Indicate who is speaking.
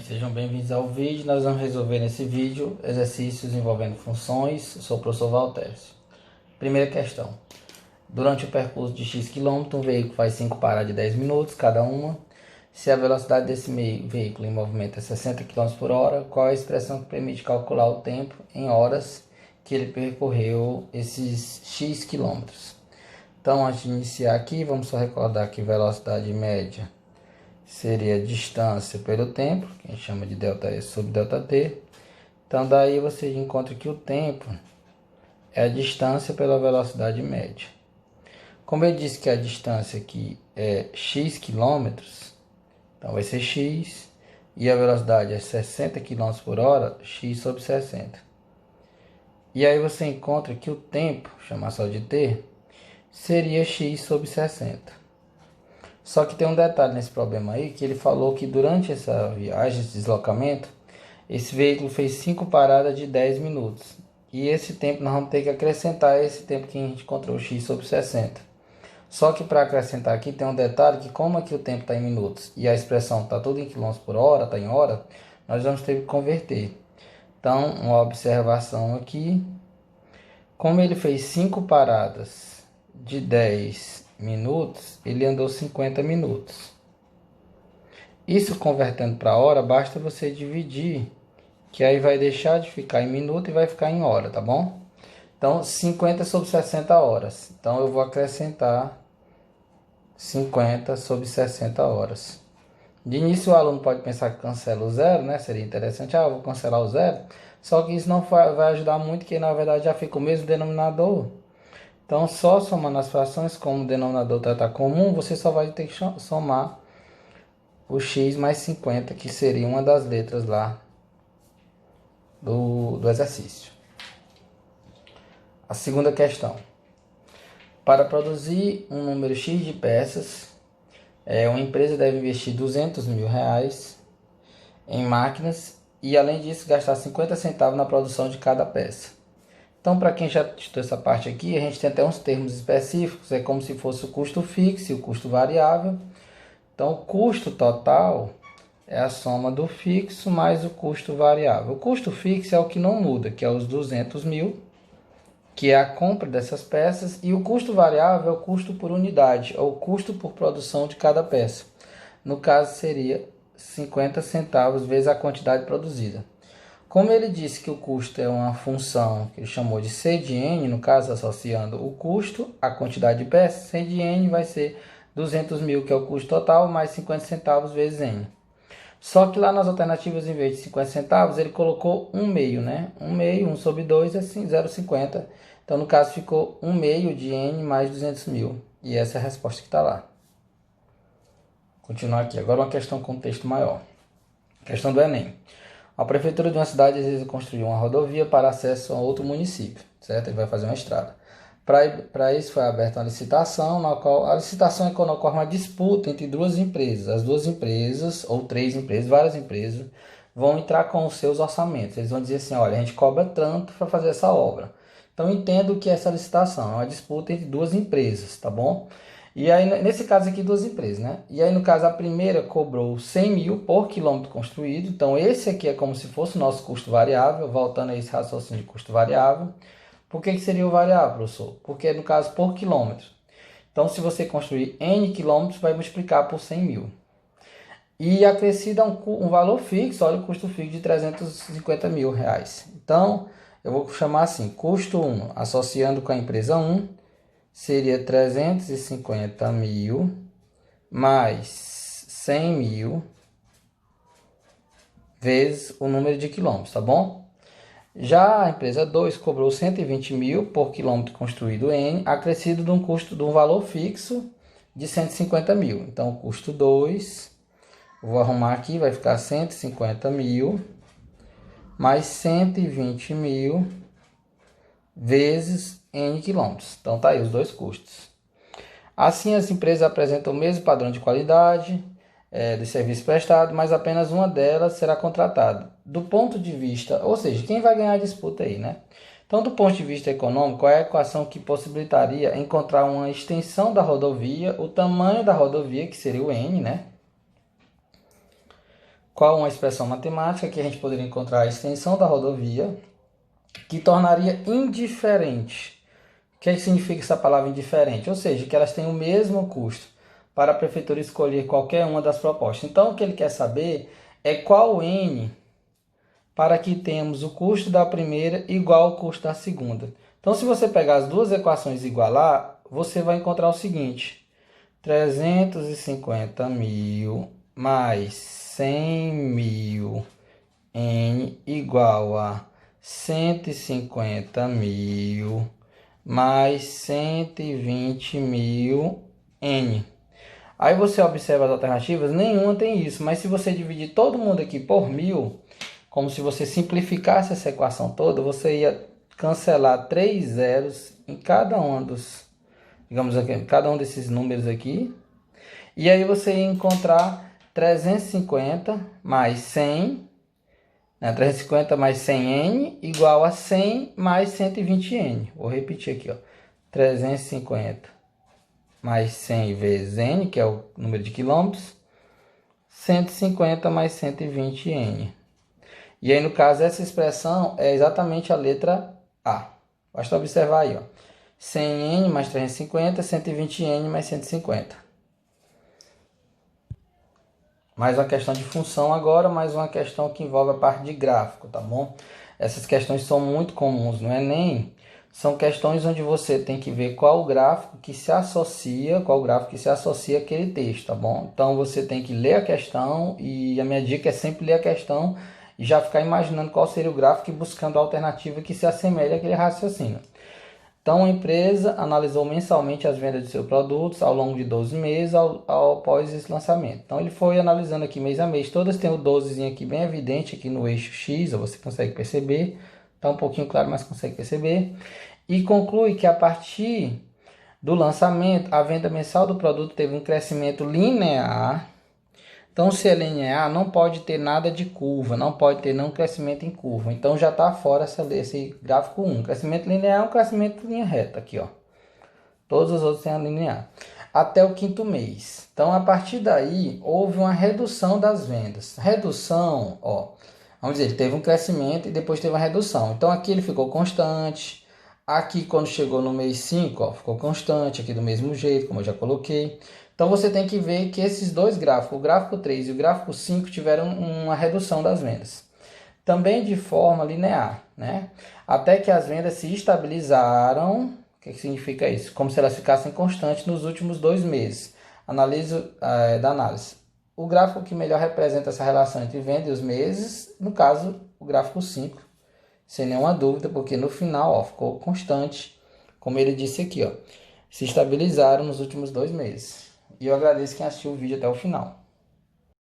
Speaker 1: Sejam bem-vindos ao vídeo. Nós vamos resolver nesse vídeo exercícios envolvendo funções. Eu sou o professor Valtércio. Primeira questão. Durante o percurso de X km, um veículo faz 5 paradas de 10 minutos cada uma. Se a velocidade desse veículo em movimento é 60 km por hora, qual é a expressão que permite calcular o tempo em horas que ele percorreu esses X quilômetros? Então, antes de iniciar aqui, vamos só recordar que velocidade média seria a distância pelo tempo, que a gente chama de ΔS sobre ΔT. Então daí você encontra que o tempo é a distância pela velocidade média. Como eu disse que a distância aqui é x quilômetros, então vai ser x, e a velocidade é 60 km por hora, x sobre 60. E aí você encontra que o tempo, chamar só de t, seria x sobre 60. Só que tem um detalhe nesse problema aí, que ele falou que durante essa viagem, esse deslocamento, esse veículo fez 5 paradas de 10 minutos. E esse tempo nós vamos ter que acrescentar esse tempo que a gente encontrou, x sobre 60. Só que para acrescentar aqui tem um detalhe, que como aqui o tempo está em minutos e a expressão está toda em quilômetros por hora, está em hora, nós vamos ter que converter. Então, uma observação aqui, como ele fez 5 paradas de 10 minutos, ele andou 50 minutos. Isso convertendo para hora, basta você dividir, que aí vai deixar de ficar em minuto e vai ficar em hora, tá bom? Então, 50 sobre 60 horas. Então, eu vou acrescentar 50 sobre 60 horas. De início, o aluno pode pensar que cancela o zero, né? Seria interessante, eu vou cancelar o zero. Só que isso não vai ajudar muito, que na verdade já fica o mesmo denominador. Então, só somando as frações, como o denominador está comum, você só vai ter que somar o x mais 50, que seria uma das letras lá do exercício. A segunda questão. Para produzir um número x de peças, uma empresa deve investir R$200 mil em máquinas e, além disso, gastar 50 centavos na produção de cada peça. Então, para quem já estudou essa parte aqui, a gente tem até uns termos específicos, é como se fosse o custo fixo e o custo variável. Então, o custo total é a soma do fixo mais o custo variável. O custo fixo é o que não muda, que é os 200 mil, que é a compra dessas peças, e o custo variável é o custo por unidade, ou o custo por produção de cada peça. No caso, seria 50 centavos vezes a quantidade produzida. Como ele disse que o custo é uma função que ele chamou de C de N, no caso associando o custo à quantidade de peças, C de N vai ser 200 mil, que é o custo total, mais 50 centavos vezes N. Só que lá nas alternativas, em vez de 50 centavos, ele colocou 1 meio, né? 1 meio, 1 sobre 2 é 0,50. Então, no caso, ficou 1 meio de N mais 200 mil. E essa é a resposta que está lá. Continuar aqui. Agora uma questão com texto maior. Questão do Enem. A prefeitura de uma cidade deseja construir uma rodovia para acesso a outro município, certo? Ele vai fazer uma estrada. Para isso foi aberta uma licitação, na qual a licitação é quando ocorre uma disputa entre duas empresas. As duas empresas, ou três empresas, várias empresas, vão entrar com os seus orçamentos. Eles vão dizer assim, olha, a gente cobra tanto para fazer essa obra. Então, entendo que essa licitação é uma disputa entre duas empresas, tá bom? E aí, nesse caso aqui, duas empresas, né? E aí, no caso, a primeira cobrou 100 mil por quilômetro construído. Então, esse aqui é como se fosse o nosso custo variável, voltando a esse raciocínio de custo variável. Por que seria o variável, professor? Porque, no caso, por quilômetro. Então, se você construir N quilômetros, vai multiplicar por 100 mil. E acrescida um valor fixo, olha o custo fixo de 350 mil reais. Então, eu vou chamar assim, custo 1, associando com a empresa 1, seria 350 mil mais 100 mil vezes o número de quilômetros, tá bom? Já a empresa 2 cobrou 120 mil por quilômetro construído N, acrescido de um custo de um valor fixo de 150 mil. Então, o custo 2, vou arrumar aqui, vai ficar 150 mil mais 120 mil vezes N quilômetros. Então, tá aí os dois custos. Assim, as empresas apresentam o mesmo padrão de qualidade de serviço prestado, mas apenas uma delas será contratada. Do ponto de vista, ou seja, quem vai ganhar a disputa aí, né? Então, do ponto de vista econômico, qual é a equação que possibilitaria encontrar uma extensão da rodovia, o tamanho da rodovia, que seria o N, né? qual uma expressão matemática que a gente poderia encontrar a extensão da rodovia, que tornaria indiferente. O que significa essa palavra indiferente? Ou seja, que elas têm o mesmo custo para a prefeitura escolher qualquer uma das propostas. Então, o que ele quer saber é qual N para que tenhamos o custo da primeira igual ao custo da segunda. Então, se você pegar as duas equações e igualar, você vai encontrar o seguinte: 350 mil mais 100 mil N igual a 150 mil mais 120 mil N. Aí você observa as alternativas, nenhuma tem isso, mas se você dividir todo mundo aqui por 1000, como se você simplificasse essa equação toda, você ia cancelar 3 zeros em cada um dos, digamos aqui, cada um desses números aqui. E aí você ia encontrar 350 mais 100, né? 350 mais 100N igual a 100 mais 120N. Vou repetir aqui, ó. 350 mais 100 vezes N, que é o número de quilômetros, 150 mais 120N. E aí, no caso, essa expressão é exatamente a letra A. Basta observar aí, ó. 100N mais 350, 120N mais 150. Mais uma questão de função agora, mais uma questão que envolve a parte de gráfico, tá bom? Essas questões são muito comuns no Enem. São questões onde você tem que ver qual gráfico que se associa, àquele texto, tá bom? Então, você tem que ler a questão e a minha dica é sempre ler a questão e já ficar imaginando qual seria o gráfico e buscando a alternativa que se assemelhe àquele raciocínio. Então, a empresa analisou mensalmente as vendas de seus produtos ao longo de 12 meses após esse lançamento. Então, ele foi analisando aqui mês a mês. Todas têm o 12 aqui bem evidente aqui no eixo X, você consegue perceber. Está um pouquinho claro, mas consegue perceber. E conclui que a partir do lançamento, a venda mensal do produto teve um crescimento linear. Então, se é linear, não pode ter nada de curva, não pode ter não crescimento em curva. Então, já está fora esse gráfico 1. Crescimento linear é um crescimento em linha reta aqui, ó. Todos os outros têm a linear. Até o 5º mês. Então, a partir daí, houve uma redução das vendas. Redução, ó. Vamos dizer, ele teve um crescimento e depois teve uma redução. Então, aqui ele ficou constante. Aqui, quando chegou no mês 5, ó, ficou constante aqui do mesmo jeito, como eu já coloquei. Então, você tem que ver que esses dois gráficos, o gráfico 3 e o gráfico 5, tiveram uma redução das vendas. Também de forma linear, né? Até que as vendas se estabilizaram. O que significa isso? Como se elas ficassem constantes nos últimos 2 meses. Análise da análise. O gráfico que melhor representa essa relação entre venda e os meses, no caso, o gráfico 5, sem nenhuma dúvida, porque no final, ó, ficou constante, como ele disse aqui, ó, se estabilizaram nos últimos 2 meses. E eu agradeço quem assistiu o vídeo até o final.